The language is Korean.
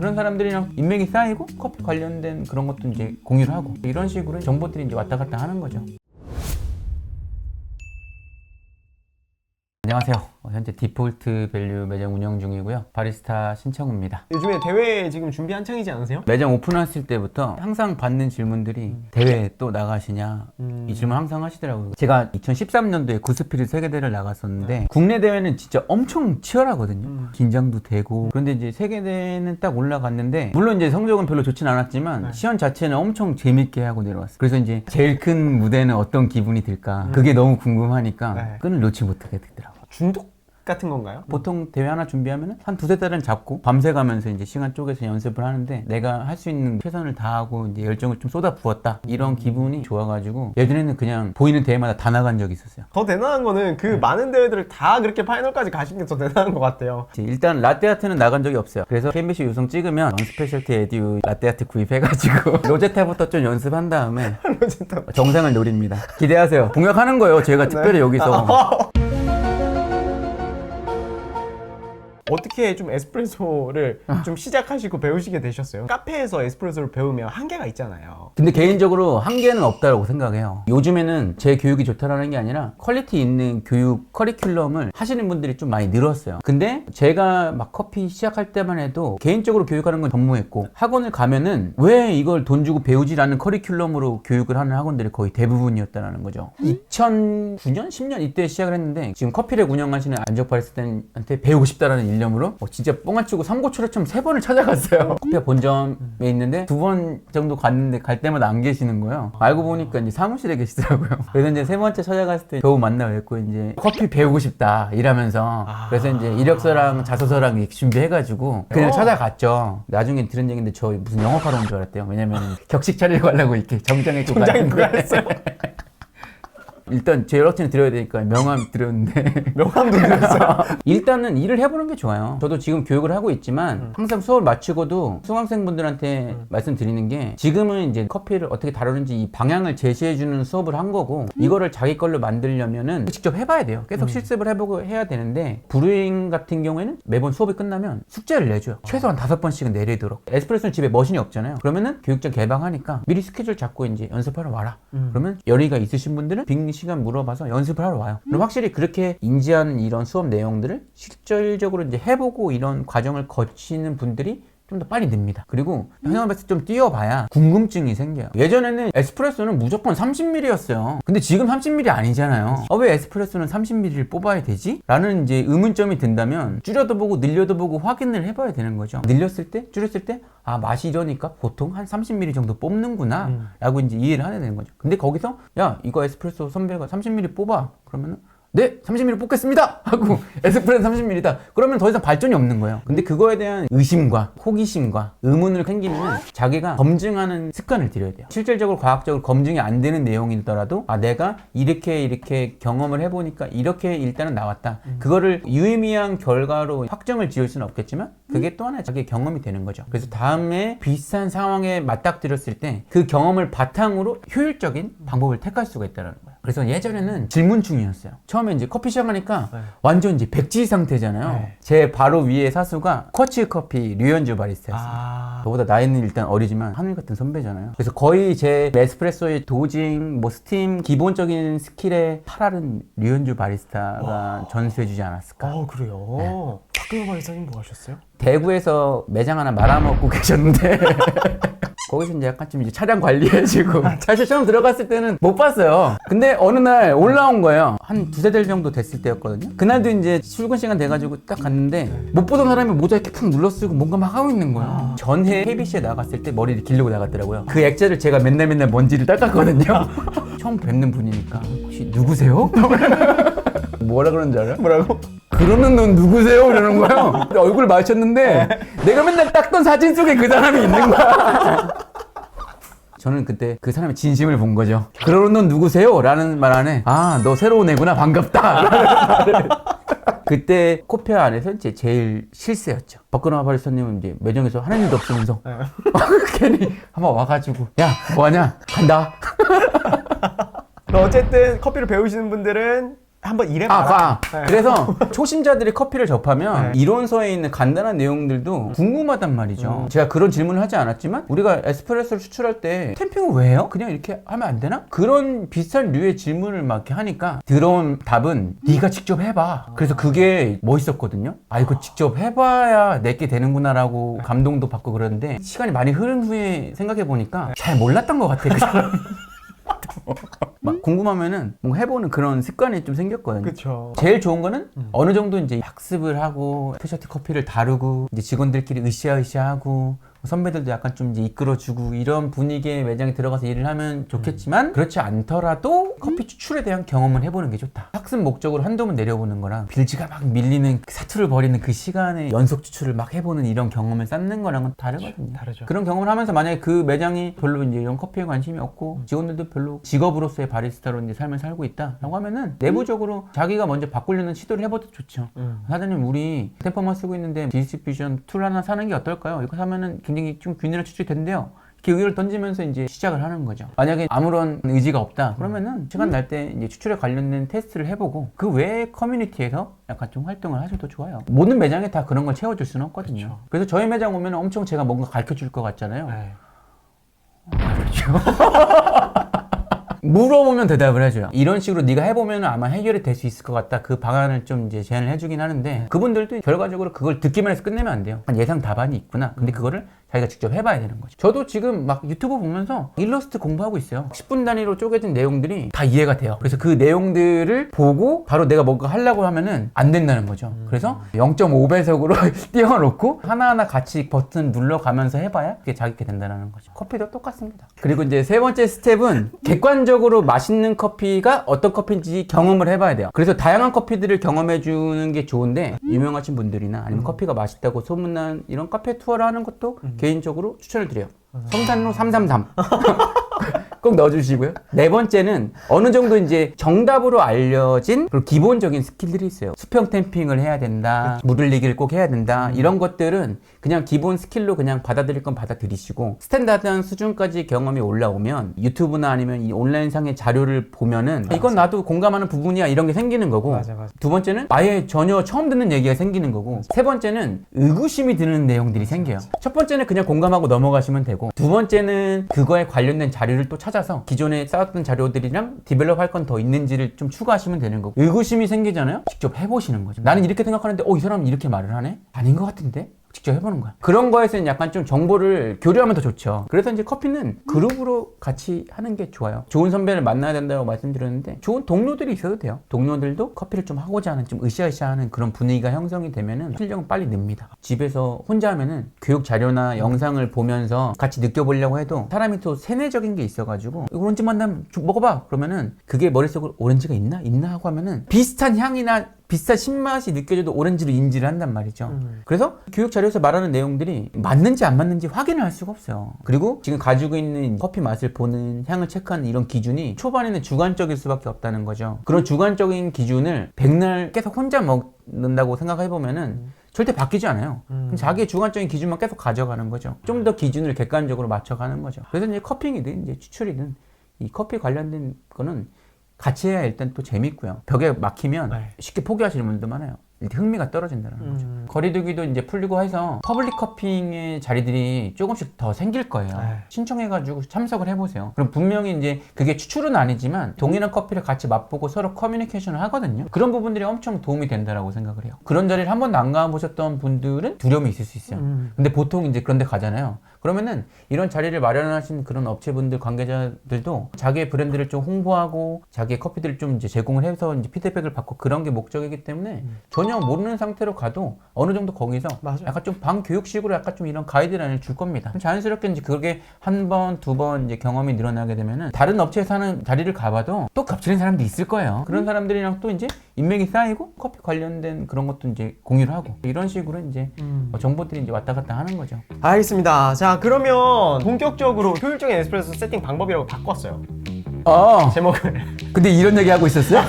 그런 사람들이랑 인맥이 쌓이고 커피 관련된 그런 것도 이제 공유를 하고 이런 식으로 정보들이 이제 왔다 갔다 하는 거죠. 안녕하세요. 현재 디폴트 밸류 매장 운영 중이고요. 바리스타 신청우입니다. 요즘에 대회 지금 준비 한창이지 않으세요? 매장 오픈했을 때부터 항상 받는 질문들이 대회 또 나가시냐 이 질문 항상 하시더라고요. 제가 2013년도에 구스피릿 세계대회를 나갔었는데 국내 대회는 진짜 엄청 치열하거든요. 긴장도 되고. 그런데 이제 세계대회는 딱 올라갔는데 물론 이제 성적은 별로 좋진 않았지만 시연 자체는 엄청 재밌게 하고 내려왔어요. 그래서 이제 제일 큰 무대는 어떤 기분이 들까 그게 너무 궁금하니까 끈을 놓지 못하게 되더라고요. 중독 같은 건가요? 보통 대회 하나 준비하면 한 두세 달은 잡고 밤새 가면서 이제 시간 쪼개서 연습을 하는데 내가 할 수 있는 최선을 다하고 이제 열정을 좀 쏟아 부었다 이런 기분이 좋아가지고 예전에는 그냥 보이는 대회마다 다 나간 적이 있었어요. 더 대단한 거는 그 많은 대회들을 다 그렇게 파이널까지 가신 게 더 대단한 것 같아요. 일단 라떼아트는 나간 적이 없어요. 그래서 KMBC 유성 찍으면 언스페셜티 에듀 라떼아트 구입해가지고 로제타부터 좀 연습한 다음에 정상을 노립니다. 기대하세요. 공약하는 거예요. 제가 특별히 여기서. 어떻게 좀 에스프레소를 좀 시작하시고 배우시게 되셨어요? 카페에서 에스프레소를 배우면 한계가 있잖아요. 근데 개인적으로 한계는 없다고 생각해요. 요즘에는 제 교육이 좋다라는 게 아니라 퀄리티 있는 교육 커리큘럼을 하시는 분들이 좀 많이 늘었어요. 근데 제가 막 커피 시작할 때만 해도 개인적으로 교육하는 건 전무했고 학원을 가면은 왜 이걸 돈 주고 배우지 않는 커리큘럼으로 교육을 하는 학원들이 거의 대부분이었다는 거죠. 2009년? 10년 이때 시작을 했는데 지금 커피를 운영하시는 안적 바리스타한테 배우고 싶다라는 일념으로 진짜 뻥안 치고 삼고초려처럼 3번을 찾아갔어요. 커피가 본점에 있는데 2번 정도 갔는데 갈 때마다 안 계시는 거예요. 알고 보니까 이제 사무실에 계시더라고요. 그래서 이제 3번째 찾아갔을 때 겨우 만나 뵙고 이제 커피 배우고 싶다 이러면서 그래서 이제 이력서랑 자소서랑 이렇게 준비해가지고 그냥 찾아갔죠. 나중에 들은 얘기인데 저 무슨 영업하러 온 줄 알았대요. 왜냐면 격식 차리고 하려고 이렇게 정장 입고 갔는데 일단 제 연락처는 드려야 되니까 명함 드렸는데 명함도 드렸어요? 일단은 일을 해보는 게 좋아요. 저도 지금 교육을 하고 있지만 항상 수업을 마치고도 수강생분들한테 말씀드리는 게 지금은 이제 커피를 어떻게 다루는지 이 방향을 제시해주는 수업을 한 거고 이거를 자기 걸로 만들려면은 직접 해봐야 돼요. 계속 실습을 해보고 해야 되는데 브루잉 같은 경우에는 매번 수업이 끝나면 숙제를 내줘요. 최소한 5번씩은 내리도록. 에스프레소는 집에 머신이 없잖아요. 그러면은 교육장 개방하니까 미리 스케줄 잡고 이제 연습하러 와라. 그러면 열의가 있으신 분들은 빅 시간 물어봐서 연습을 하러 와요. 그럼 확실히 그렇게 인지하는 이런 수업 내용들을 실질적으로 이제 해보고 이런 과정을 거치는 분들이 좀 더 빨리 늡니다. 그리고 현업에서 좀 뛰어봐야 궁금증이 생겨요. 예전에는 에스프레소는 무조건 30ml였어요. 근데 지금 30ml 아니잖아요. 왜 에스프레소는 30ml를 뽑아야 되지? 라는 이제 의문점이 든다면 줄여도 보고 늘려도 보고 확인을 해봐야 되는 거죠. 늘렸을 때, 줄였을 때 아 맛이 이러니까 보통 한 30ml 정도 뽑는구나 라고 이제 이해를 하게 되는 거죠. 근데 거기서 야 이거 에스프레소 선배가 30ml 뽑아 그러면은 네! 30ml 뽑겠습니다! 하고 에스프레소 30ml다. 그러면 더 이상 발전이 없는 거예요. 근데 그거에 대한 의심과 호기심과 의문을 생기면 자기가 검증하는 습관을 들여야 돼요. 실질적으로 과학적으로 검증이 안 되는 내용이더라도 아 내가 이렇게 경험을 해보니까 이렇게 일단은 나왔다. 그거를 유의미한 결과로 확정을 지을 수는 없겠지만 그게 또 하나의 자기의 경험이 되는 거죠. 그래서 다음에 비슷한 상황에 맞닥뜨렸을 때 그 경험을 바탕으로 효율적인 방법을 택할 수가 있다는 거예요. 그래서 예전에는 질문충이었어요. 처음에 이제 커피 시작하니까 완전 이제 백지 상태잖아요. 제 바로 위에 사수가 쿼츠 커피 류현주 바리스타였어요. 저보다 나이는 일단 어리지만 하늘 같은 선배잖아요. 그래서 거의 제 에스프레소의 도징, 뭐 스팀 기본적인 스킬에 8알은 류현주 바리스타가 전수해주지 않았을까. 그래요? 네. 박근호 바리스타님 뭐 하셨어요? 대구에서 매장 하나 말아먹고 계셨는데 거기서 이제 약간 좀 이제 차량 관리해주고 사실 처음 들어갔을 때는 못 봤어요. 근데 어느 날 올라온 거예요. 한 두세 달 정도 됐을 때였거든요. 그날도 이제 출근 시간 돼가지고 딱 갔는데 못 보던 사람이 모자 이렇게 푹 눌러쓰고 뭔가 막 하고 있는 거예요. 전에 KBC에 나갔을 때 머리를 기르고 나갔더라고요. 그 액자를 제가 맨날 먼지를 닦았거든요. 처음 뵙는 분이니까 혹시 누구세요? 뭐라 그러는지 알아요? 뭐라고? 그러는 넌 누구세요? 이러는 거예요. 얼굴을 마주쳤는데 내가 맨날 닦던 사진 속에 그 사람이 있는 거야. 저는 그때 그 사람의 진심을 본 거죠. 그러는 넌 누구세요? 라는 말 안에 아, 너 새로운 애구나. 반갑다. 그때 코페아 안에서 이제 제일 실세였죠. 박근호 바리스타님은 이제 매장에서 하는 일도 없으면서 괜히 한번 와가지고 야, 뭐하냐? 간다. 어쨌든 커피를 배우시는 분들은 한번 일해봐라. 네. 그래서 초심자들이 커피를 접하면 네. 이론서에 있는 간단한 내용들도 궁금하단 말이죠. 제가 그런 질문을 하지 않았지만 우리가 에스프레소를 추출할 때 템핑을 왜 해요? 그냥 이렇게 하면 안 되나? 그런 비슷한 류의 질문을 막 이렇게 하니까 들어온 답은 네가 직접 해봐. 그래서 그게 멋있었거든요. 아 이거 직접 해봐야 내게 되는구나라고 감동도 받고 그러는데 시간이 많이 흐른 후에 생각해보니까 잘 몰랐던 것 같아 그 사람. 막 궁금하면은 뭐 해보는 그런 습관이 좀 생겼거든요. 그쵸. 제일 좋은 거는 어느 정도 이제 학습을 하고 스페셜티 커피를 다루고 이제 직원들끼리 으쌰으쌰하고 선배들도 약간 좀 이제 이끌어주고 이런 분위기의 매장에 들어가서 일을 하면 좋겠지만 그렇지 않더라도 커피 추출에 대한 경험을 해보는 게 좋다. 학습 목적으로 한두 번 내려보는 거랑 빌지가 막 밀리는 사투를 벌이는 그 시간에 연속 추출을 막 해보는 이런 경험을 쌓는 거랑은 다르거든요. 다르죠. 그런 경험을 하면서 만약에 그 매장이 별로 이제 이런 커피에 관심이 없고 직원들도 별로 직업으로서의 바리스타로 이제 삶을 살고 있다라고 하면은 내부적으로 자기가 먼저 바꾸려는 시도를 해봐도 좋죠. 사장님 우리 템퍼만 쓰고 있는데 디스트리뷰션 툴 하나 사는 게 어떨까요? 이거 사면은 굉장히 좀 균일한 추출이 된대요. 이렇게 의견을 던지면서 이제 시작을 하는 거죠. 만약에 아무런 의지가 없다 그러면은 시간 날 때 이제 추출에 관련된 테스트를 해보고 그 외에 커뮤니티에서 약간 좀 활동을 하셔도 좋아요. 모든 매장에 다 그런 걸 채워줄 수는 없거든요. 그렇죠. 그래서 저희 매장 오면 엄청 제가 뭔가 가르쳐 줄 것 같잖아요. 네. 물어보면 대답을 해줘요. 이런 식으로 네가 해보면 아마 해결이 될 수 있을 것 같다. 그 방안을 좀 이제 제안을 해주긴 하는데 그분들도 결과적으로 그걸 듣기만 해서 끝내면 안 돼요. 한 예상 답안이 있구나. 근데 그거를 자기가 직접 해봐야 되는 거죠. 저도 지금 막 유튜브 보면서 일러스트 공부하고 있어요. 10분 단위로 쪼개진 내용들이 다 이해가 돼요. 그래서 그 내용들을 보고 바로 내가 뭔가 하려고 하면은 안 된다는 거죠. 그래서 0.5배속으로 띄워놓고 하나하나 같이 버튼 눌러가면서 해봐야 그게 자기게 된다는 거죠. 커피도 똑같습니다. 그리고 이제 세 번째 스텝은 객관적으로 맛있는 커피가 어떤 커피인지 경험을 해봐야 돼요. 그래서 다양한 커피들을 경험해주는 게 좋은데 유명하신 분들이나 아니면 커피가 맛있다고 소문난 이런 카페 투어를 하는 것도 개인적으로 추천을 드려요. 성산로 333 꼭 넣어주시고요. 네 번째는 어느 정도 이제 정답으로 알려진 그런 기본적인 스킬들이 있어요. 수평 템핑을 해야 된다, 물 흘리기를 꼭 해야 된다. 이런 것들은 그냥 기본 스킬로 그냥 받아들일 건 받아들이시고 스탠다드한 수준까지 경험이 올라오면 유튜브나 아니면 이 온라인상의 자료를 보면은 이건 나도 공감하는 부분이야 이런 게 생기는 거고 맞아. 두 번째는 아예 전혀 처음 듣는 얘기가 생기는 거고 세 번째는 의구심이 드는 내용들이 생겨요. 첫 번째는 그냥 공감하고 넘어가시면 되고 두 번째는 그거에 관련된 자료를 또 찾아서 기존에 쌓았던 자료들이랑 디벨롭 할 건 더 있는지를 좀 추가하시면 되는 거고 의구심이 생기잖아요? 직접 해보시는 거죠. 나는 이렇게 생각하는데 이 사람은 이렇게 말을 하네? 아닌 것 같은데? 직접 해보는 거야. 그런 거에서는 약간 좀 정보를 교류하면 더 좋죠. 그래서 이제 커피는 그룹으로 같이 하는 게 좋아요. 좋은 선배를 만나야 된다고 말씀드렸는데 좋은 동료들이 있어도 돼요. 동료들도 커피를 좀 하고자 하는 좀 으쌰으쌰 하는 그런 분위기가 형성이 되면은 실력은 빨리 늡니다. 집에서 혼자 하면은 교육 자료나 영상을 보면서 같이 느껴보려고 해도 사람이 또 세뇌적인 게 있어가지고 이거 오렌지만 나면 먹어봐 그러면은 그게 머릿속으로 오렌지가 있나 하고 하면은 비슷한 향이나 비슷한 신맛이 느껴져도 오렌지로 인지를 한단 말이죠. 그래서 교육 자료에서 말하는 내용들이 맞는지 안 맞는지 확인을 할 수가 없어요. 그리고 지금 가지고 있는 커피 맛을 보는 향을 체크하는 이런 기준이 초반에는 주관적일 수밖에 없다는 거죠. 그런 주관적인 기준을 백날 계속 혼자 먹는다고 생각해보면은 절대 바뀌지 않아요. 그럼 자기의 주관적인 기준만 계속 가져가는 거죠. 좀 더 기준을 객관적으로 맞춰가는 거죠. 그래서 이제 커핑이든 이제 추출이든 이 커피 관련된 거는 같이 해야 일단 또 재밌고요. 벽에 막히면 쉽게 포기하시는 분들도 많아요. 일단 흥미가 떨어진다는 거죠. 거리두기도 이제 풀리고 해서 퍼블릭 커피의 자리들이 조금씩 더 생길 거예요. 신청해가지고 참석을 해보세요. 그럼 분명히 이제 그게 추출은 아니지만 동일한 커피를 같이 맛보고 서로 커뮤니케이션을 하거든요. 그런 부분들이 엄청 도움이 된다라고 생각을 해요. 그런 자리를 한 번도 안 가보셨던 분들은 두려움이 있을 수 있어요. 근데 보통 이제 그런 데 가잖아요. 그러면은 이런 자리를 마련하신 그런 업체분들, 관계자들도 자기의 브랜드를 좀 홍보하고 자기의 커피들을 좀 이제 제공을 해서 이제 피드백을 받고 그런 게 목적이기 때문에 전혀 모르는 상태로 가도 어느 정도 거기서 약간 좀 방교육식으로 약간 좀 이런 가이드라인을 줄 겁니다. 자연스럽게 이제 그게 한 번, 두 번 이제 경험이 늘어나게 되면은 다른 업체에서 하는 자리를 가봐도 또 겹치는 사람도 있을 거예요. 그런 사람들이랑 또 이제 인맥이 쌓이고 커피 관련된 그런 것도 이제 공유를 하고 이런 식으로 이제 정보들이 이제 왔다 갔다 하는 거죠. 알겠습니다. 자, 그러면 본격적으로 효율적인 에스프레소 세팅 방법이라고 바꿨어요. 제목을. 근데 이런 얘기 하고 있었어요?